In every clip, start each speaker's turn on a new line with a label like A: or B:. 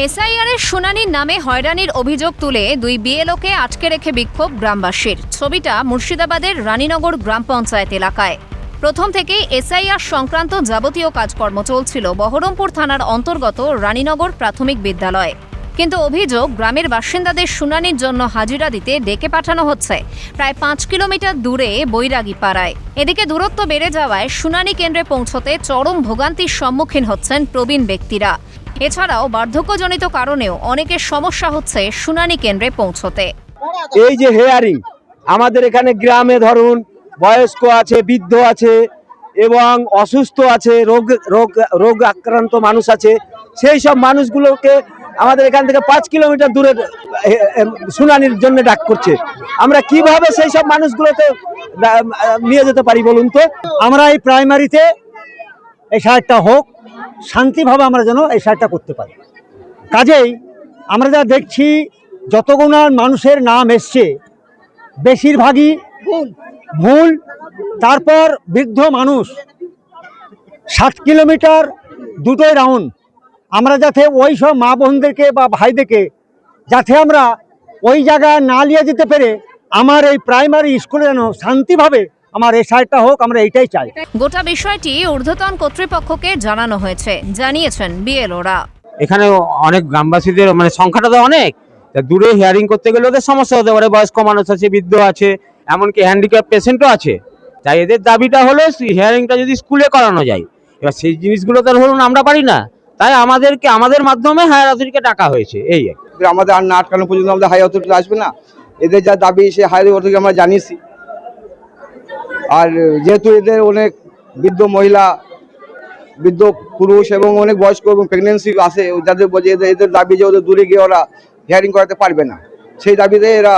A: SIR এর শুনানির নামে হয়রানির অভিযোগ তুলে দুই বিএলওকে আটকে রেখে বিক্ষোভ গ্রামবাসীর। ছবিটা মুর্শিদাবাদের রানীনগর গ্রাম পঞ্চায়েত এলাকায়। প্রথম থেকেই এসআইআর সংক্রান্ত যাবতীয় কাজকর্ম চলছিল বহরমপুর থানার অন্তর্গত রানীনগর প্রাথমিক বিদ্যালয়ে। কিন্তু অভিযোগ, গ্রামের বাসিন্দাদের শুনানির জন্য হাজিরা দিতে ডেকে পাঠানো হচ্ছে প্রায় 5 কিলোমিটার দূরে বৈরাগী পাড়ায়। এদিকে দূরত্ব বেড়ে যাওয়ায় শুনানি কেন্দ্রে পৌঁছতে চরম ভোগান্তির সম্মুখীন হচ্ছেন প্রবীণ ব্যক্তিরা। এছাড়াও বার্ধক্যজনিত কারণেও অনেকের সমস্যা হচ্ছে শুনানি কেন্দ্রে পৌঁছতে।
B: এই যে হেয়ারিং, আমাদের এখানে গ্রামে ধরুন বয়স্ক আছে, বৃদ্ধ আছে এবং অসুস্থ আছে, রোগ আক্রান্ত মানুষ আছে, সেই সব মানুষগুলোকে আমাদের এখান থেকে 5 কিলোমিটার দূরে শুনানির জন্য ডাক করছে। আমরা কিভাবে সেই সব মানুষগুলোতে নিয়ে যেতে পারি বলুন তো?
C: আমরা এই প্রাইমারিতে এই সারটা হোক, শান্তিভাবে আমরা যেন এই সারটা করতে পারি। কাজেই আমরা যা দেখছি, যতগুলো মানুষের নাম এসছে বেশিরভাগই ভুল। তারপর বৃদ্ধ মানুষ 7 কিলোমিটার দুটোই রাউন্ড। আমরা যাতে ওই সব মা বোনদেরকে বা ভাইদেরকে যাতে আমরা ওই জায়গায় না নিয়ে যেতে পেরে আমার এই প্রাইমারি স্কুলে যেন শান্তিভাবে আমার এই সাইডটা হোক, আমরা এইটাই চাই।
A: গোটা বিষয়টি ঊর্ধ্বতন কর্তৃপক্ষকে জানানো হয়েছে, জানিয়েছেন বিএলওরা।
D: এখানে অনেক গ্রামবাসীদের সংখ্যাটা তো অনেক, দূরে হিয়ারিং করতে গেলে ওদের সমস্যা হতে পারে। বয়স্ক মানুষ আছে, বৃদ্ধ আছে, এমনকি হ্যান্ডিক্যাপ পেশেন্টও আছে। তাই এদের দাবিটা হলো হিয়ারিংটা যদি স্কুলে করানো যায়। এবার সেই জিনিসগুলো তো ধরুন আমরা পারি না, তাই আমাদের মাধ্যমে হায়ার অথরিটিকে ডাকা হয়েছে। এই
B: আমাদের আর না আটকানো পর্যন্ত আমাদের হায়ার অথরিটি আসবে না। এদের যা দাবি সে হায়ার অথরিটি আমরা জানিয়েছি। আর যেহেতু এদের অনেক বৃদ্ধ মহিলা, বৃদ্ধ পুরুষ এবং অনেক বয়স্ক এবং প্রেগনেন্সি আছে, যাদের এদের দাবি যে ওদের দূরে গিয়ে ওরা হিয়ারিং করাতে পারবে না, সেই দাবিতে এরা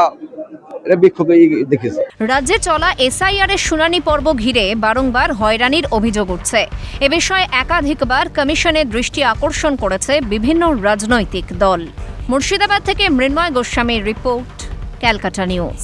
B: বিক্ষোভ দেখেছে।
A: রাজ্যে চলা এসআইআর এর শুনানি পর্ব ঘিরে বারংবার হয়রানির অভিযোগ উঠছে। এ বিষয়ে একাধিকবার কমিশনের দৃষ্টি আকর্ষণ করেছে বিভিন্ন রাজনৈতিক দল। মুর্শিদাবাদ থেকে মৃন্ময় গোস্বামীর রিপোর্ট, ক্যালকাটা নিউজ।